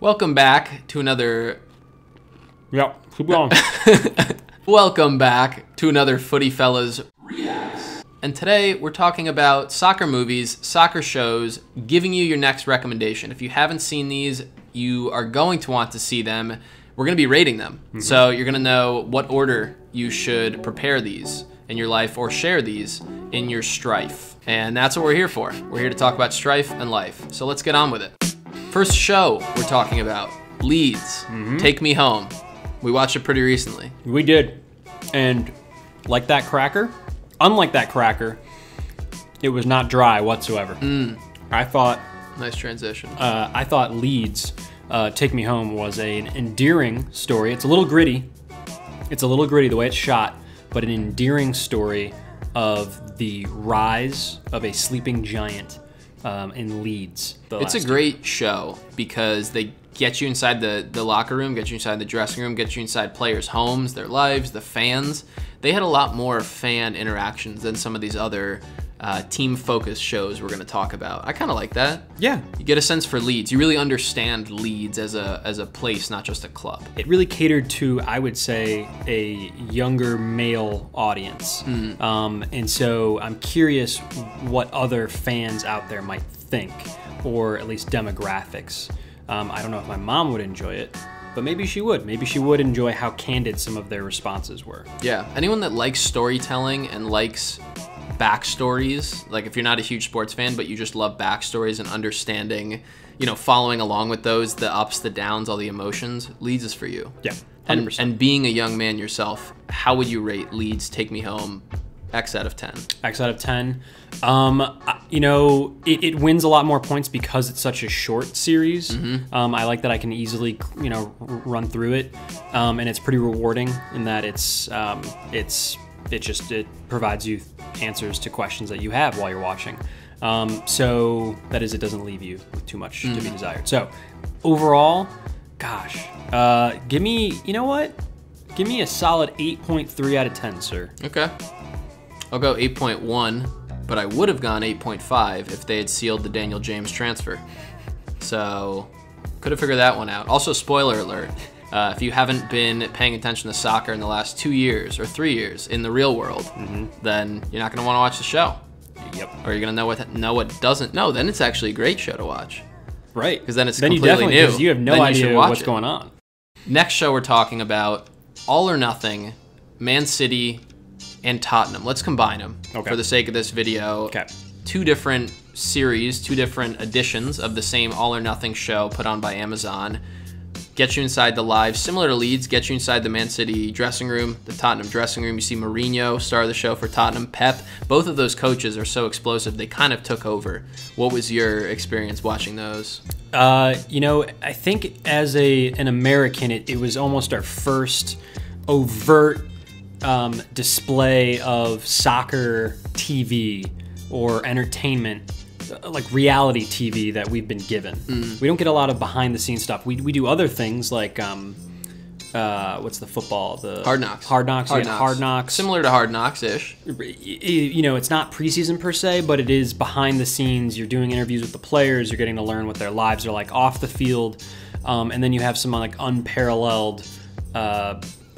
Welcome back to another... Yep, keep going. Welcome back to another Footy Fellas Reacts. And today we're talking about soccer movies, soccer shows, giving you your next recommendation. If you haven't seen these, you are going to want to see them. We're going to be rating them. So you're going to know what order you should prepare these in your life or share these in your strife. And that's what we're here for. We're here to talk about strife and life. So let's get on with it. First show we're talking about, Leeds, Take Me Home. We watched it pretty recently. We did. And like that cracker, unlike that cracker, it was not dry whatsoever. I thought... Nice transition. I thought Leeds, Take Me Home was an endearing story. It's a little gritty. It's a little gritty the way it's shot, but an endearing story of the rise of a sleeping giant in Leeds. It's a great show because they get you inside the locker room, get you inside the dressing room, get you inside players' homes, their lives, the fans. They had a lot more fan interactions than some of these other team-focused shows we're going to talk about. I kind of like that. Yeah. You get a sense for Leeds. You really understand Leeds as a place, not just a club. It really catered to, I would say, a younger male audience. And so I'm curious what other fans out there might think, or at least demographics. I don't know if my mom would enjoy it, but maybe she would. Maybe she would enjoy how candid some of their responses were. Yeah, anyone that likes storytelling and likes backstories, like if you're not a huge sports fan, but you just love backstories and understanding, you know, following along with those, the ups, the downs, all the emotions, Leeds is for you. Yeah, 100%. And being a young man yourself, how would you rate Leeds Take Me Home X out of 10? X out of 10. You know, it wins a lot more points because it's such a short series. I like that I can easily, you know, run through it, and it's pretty rewarding in that it provides you answers to questions that you have while you're watching. So that is, it doesn't leave you with too much to be desired. So overall, gosh, give me, you know what? Give me a solid 8.3 out of 10, sir. Okay. I'll go 8.1, but I would have gone 8.5 if they had sealed the Daniel James transfer. So could have figured that one out. Also, spoiler alert. If you haven't been paying attention to soccer in the last 2 years or 3 years in the real world, then you're not going to want to watch the show. Yep. Or you're going to know what doesn't. No, then it's actually a great show to watch. Right. Because then it's then completely new. You have no idea what's going on. Next show we're talking about, All or Nothing, Man City, and Tottenham. Let's combine them for the sake of this video. Okay. Two different series, two different editions of the same All or Nothing show put on by Amazon. Get you inside the live, similar to Leeds, get you inside the Man City dressing room, the Tottenham dressing room. You see Mourinho, star of the show for Tottenham, Pep. Both of those coaches are so explosive, they kind of took over. What was your experience watching those? You know, I think as an American, it was almost our first overt display of soccer TV or entertainment, like reality TV that we've been given. We don't get a lot of behind the scenes stuff. We do other things like what's the football? The Hard Knocks. Hard Knocks. Similar to Hard Knocks-ish. You know, it's not preseason per se, but it is behind the scenes. You're doing interviews with the players. You're getting to learn what their lives are like off the field, and then you have some like unparalleled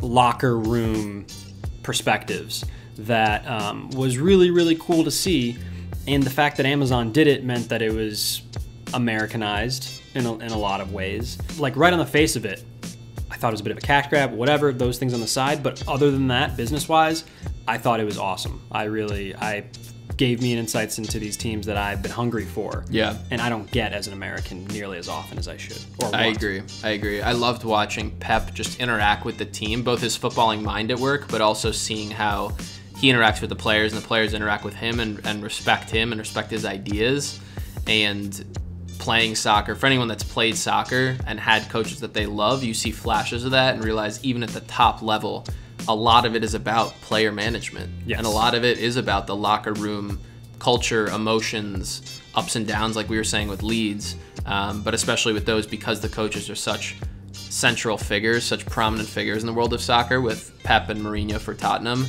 locker room perspectives that was really, really cool to see. And the fact that Amazon did it meant that it was Americanized in a lot of ways. Like right on the face of it, I thought it was a bit of a cash grab, whatever, those things on the side. But other than that, business-wise, I thought it was awesome. I gave me insights into these teams that I've been hungry for. Yeah. And I don't get as an American nearly as often as I should. Or I agree. I loved watching Pep just interact with the team, both his footballing mind at work, but also seeing how he interacts with the players and the players interact with him and respect him and respect his ideas. And playing soccer, for anyone that's played soccer and had coaches that they love, you see flashes of that and realize even at the top level, a lot of it is about player management. Yes. And a lot of it is about the locker room culture, emotions, ups and downs, like we were saying with Leeds, but especially with those because the coaches are such central figures, such prominent figures in the world of soccer with Pep and Mourinho for Tottenham.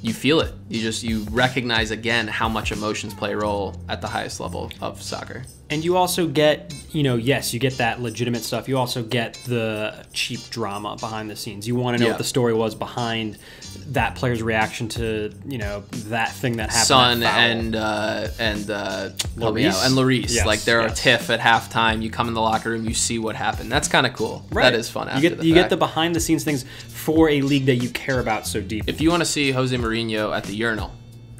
You feel it. You recognize again how much emotions play a role at the highest level of soccer. And you also get, yes, you get that legitimate stuff. You also get the cheap drama behind the scenes. You want to know what the story was behind that player's reaction to, that thing that happened. Son and Lloris. Yes, like they're a tiff at halftime. You come in the locker room, you see what happened. That's kind of cool. Right. That is fun. You get the behind the scenes things for a league that you care about so deep. If you want to see Jose Mourinho at the urinal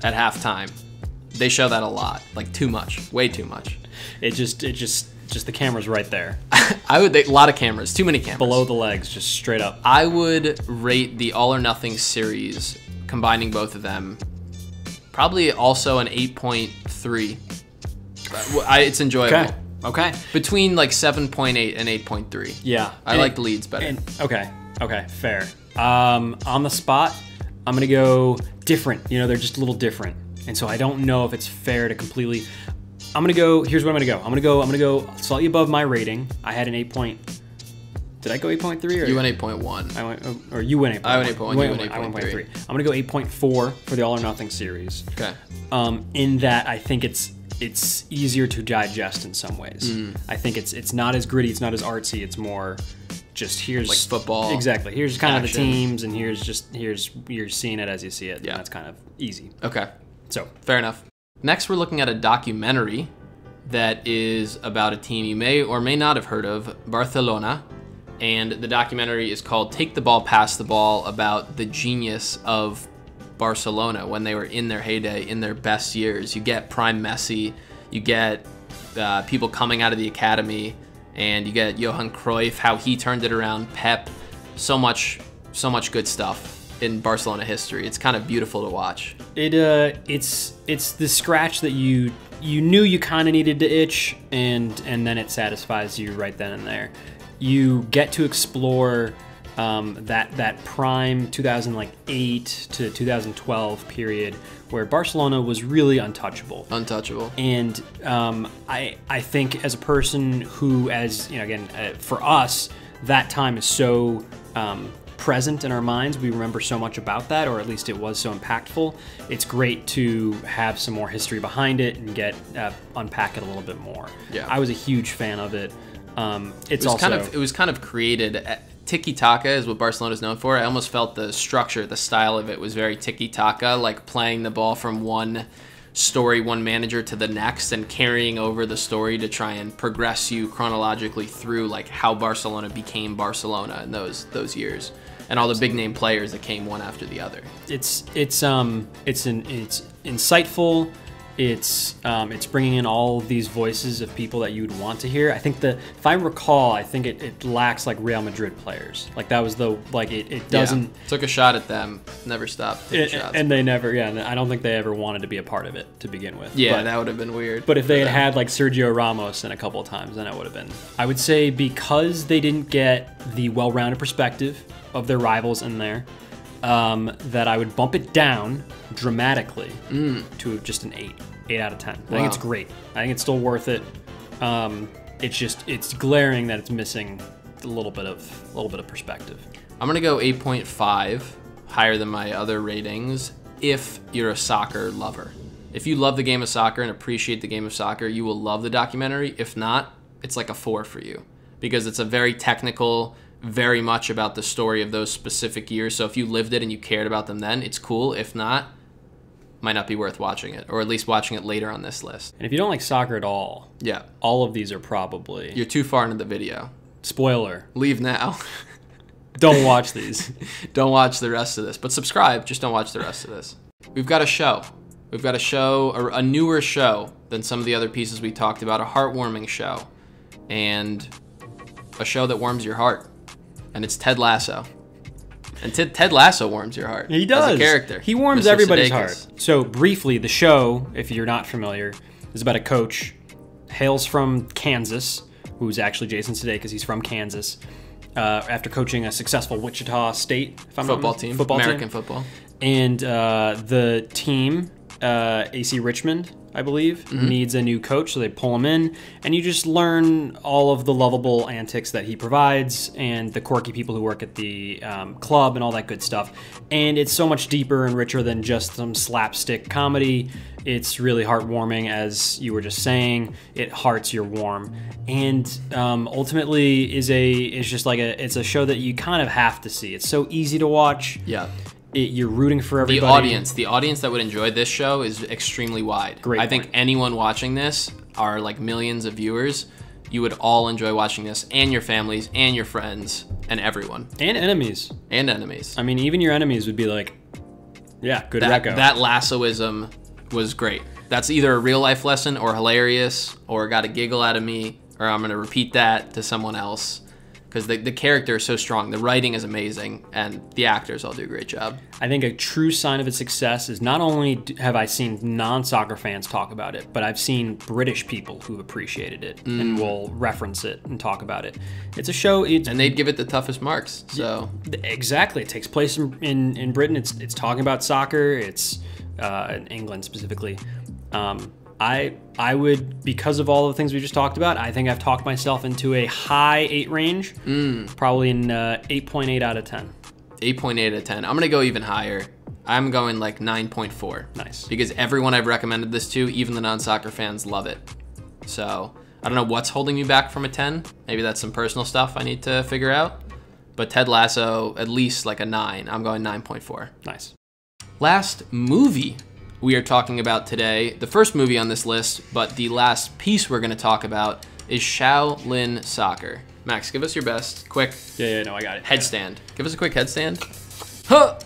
at halftime, they show that a lot. Like too much, way too much. It just the camera's right there. A lot of cameras, too many cameras. Below the legs, just straight up. I would rate the All or Nothing series, combining both of them, probably also an 8.3. It's enjoyable. Okay. Between like 7.8 and 8.3. Yeah. I like the Leeds better. Okay, fair. On the spot, I'm gonna go different. They're just a little different. And so I don't know if it's fair to completely. I'm gonna go. Here's what I'm gonna go. I'm gonna go slightly above my rating. I had an 8 point. Did I go 8.3 or you went 8.1? I went, or you went 8.1. I went 8.1. You went 8.3. I went 8.3. I'm gonna go 8.4 for the All or Nothing series. Okay. In that I think it's easier to digest in some ways. I think it's not as gritty. It's not as artsy. It's more just here's like football. Exactly. Here's kind action. of the teams, and here's you're seeing it as you see it. Yeah. And that's kind of easy. Okay. So fair enough. Next, we're looking at a documentary that is about a team you may or may not have heard of, Barcelona. And the documentary is called Take the Ball, Pass the Ball, about the genius of Barcelona when they were in their heyday, in their best years. You get prime Messi, you get people coming out of the academy, and you get Johan Cruyff, how he turned it around, Pep, so much good stuff in Barcelona history. It's kind of beautiful to watch. It's the scratch that you knew you kind of needed to itch, and then it satisfies you right then and there. You get to explore that prime 2008 to 2012 period where Barcelona was really untouchable. And I think as a person who, again, for us, that time is so present in our minds. We remember so much about that, or at least it was so impactful. It's great to have some more history behind it and unpack it a little bit more. Yeah. I was a huge fan of it. It was kind of created. Tiki-taka is what Barcelona is known for. I almost felt the structure, the style of it was very tiki-taka, like playing the ball from one story, one manager to the next, and carrying over the story to try and progress you chronologically through like how Barcelona became Barcelona in those years, and all the big name players that came one after the other. It's insightful. It's bringing in all these voices of people that you would want to hear. I think if I recall, it lacks like Real Madrid players. Like that was it doesn't. Yeah. Took a shot at them, never stopped taking shots. And they never, I don't think they ever wanted to be a part of it to begin with. Yeah, that would have been weird. But if they had like Sergio Ramos in a couple of times, then it would have been. I would say because they didn't get the well-rounded perspective of their rivals in there, that I would bump it down dramatically to just an 8 out of 10. I think it's great. I think it's still worth it. It's glaring that it's missing a little bit of perspective. I'm gonna go 8.5, higher than my other ratings. If you're a soccer lover, if you love the game of soccer and appreciate the game of soccer, you will love the documentary. If not, it's like a 4 for you, because it's a very technical, very much about the story of those specific years. So if you lived it and you cared about them then, it's cool. If not, might not be worth watching it, or at least watching it later on this list. And if you don't like soccer at all, all of these are probably... You're too far into the video. Spoiler. Leave now. Don't watch these. Don't watch the rest of this. But subscribe, just don't watch the rest of this. We've got a show. We've got a newer show than some of the other pieces we talked about, a heartwarming show. And a show that warms your heart. And it's Ted Lasso. And Ted Lasso warms your heart. He does. As a character. He warms Mr. everybody's Sudeikis. heart. So briefly, the show, if you're not familiar, is about a coach, hails from Kansas, who's actually Jason Sudeikis. He's from Kansas. After coaching a successful Wichita State football team. American football. And the team, AC Richmond, I believe, needs a new coach, so they pull him in, and you just learn all of the lovable antics that he provides and the quirky people who work at the club and all that good stuff. And it's so much deeper and richer than just some slapstick comedy. It's really heartwarming, as you were just saying. It hearts your warm, and ultimately is just like it's a show that you kind of have to see. It's so easy to watch. Yeah. You're rooting for everybody. The audience that would enjoy this show is extremely wide. Great I think anyone watching this are like millions of viewers. You would all enjoy watching this, and your families, and your friends, and everyone. And enemies. And enemies. I mean, even your enemies would be like, yeah, good reco. That lassoism was great. That's either a real life lesson or hilarious or got a giggle out of me, or I'm going to repeat that to someone else. Because the character is so strong, the writing is amazing, and the actors all do a great job. I think a true sign of its success is not only have I seen non-soccer fans talk about it, but I've seen British people who've appreciated it and will reference it and talk about it. It's a show... and they'd give it the toughest marks, so... Exactly. It takes place in Britain. It's talking about soccer. It's in England specifically. I would, because of all the things we just talked about, I think I've talked myself into a high 8 range, probably in 8.8 out of 10. 8.8 out of 10. I'm going to go even higher. I'm going like 9.4. Nice. Because everyone I've recommended this to, even the non-soccer fans, love it. So I don't know what's holding me back from a 10. Maybe that's some personal stuff I need to figure out. But Ted Lasso, at least like a 9. I'm going 9.4. Nice. Last movie we are talking about today, the first movie on this list, but the last piece we're going to talk about is Shaolin Soccer. Max, give us your best, quick No, I got it. headstand. Give us a quick headstand. Huh!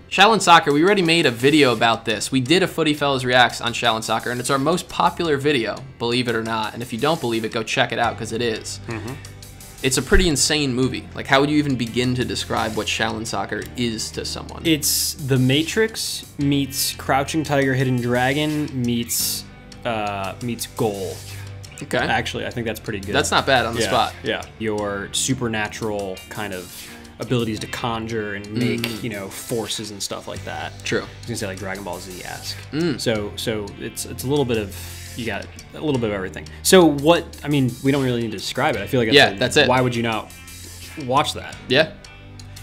Shaolin Soccer, we already made a video about this. We did a Footy Fellas Reacts on Shaolin Soccer, and it's our most popular video, believe it or not. And if you don't believe it, go check it out, because it is. It's a pretty insane movie. Like, how would you even begin to describe what Shaolin Soccer is to someone? It's The Matrix meets Crouching Tiger, Hidden Dragon meets Goal. Okay. Actually, I think that's pretty good. That's not bad on the spot. Yeah. Your supernatural kind of abilities to conjure and make, forces and stuff like that. True. I was gonna say like Dragon Ball Z-esque. So it's a little bit of, you got a little bit of everything. So what, I mean, we don't really need to describe it. I feel like that's it. Why would you not watch that? Yeah.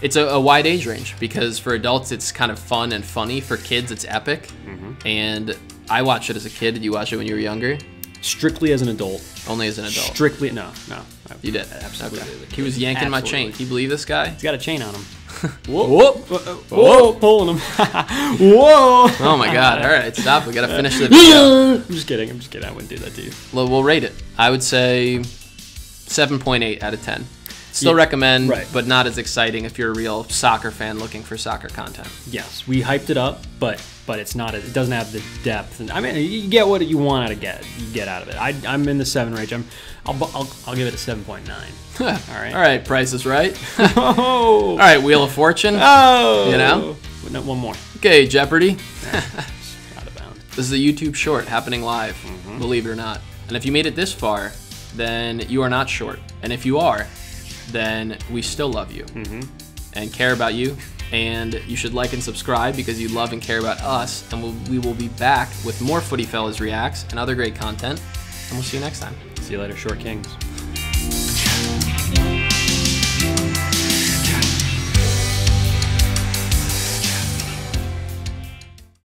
It's a wide age range, because for adults it's kind of fun and funny. For kids it's epic. And I watched it as a kid. Did you watch it when you were younger? Strictly as an adult. Only as an adult. Strictly, no. You did? Absolutely. Okay. He was yanking my chain. Can you believe this guy? He's got a chain on him. Whoa, pulling him. Whoa. Oh my God. All right, stop. We got to finish the video. I'm just kidding. I wouldn't do that to you. We'll rate it. I would say 7.8 out of 10. Still recommend, but not as exciting if you're a real soccer fan looking for soccer content. Yes, we hyped it up, but it's not. It doesn't have the depth. And I mean, you get what you want you get out of it. I'm in the 7 range. I'll give it a 7.9. All right. All right. Price is Right. Oh. All right. Wheel of Fortune. Oh. No, one more. Okay. Jeopardy. Out of bounds. This is a YouTube short happening live. Believe it or not. And if you made it this far, then you are not short. And if you are, then we still love you and care about you. And you should like and subscribe because you love and care about us. And we will be back with more Footy Fellas Reacts and other great content. And we'll see you next time. See you later, Short Kings.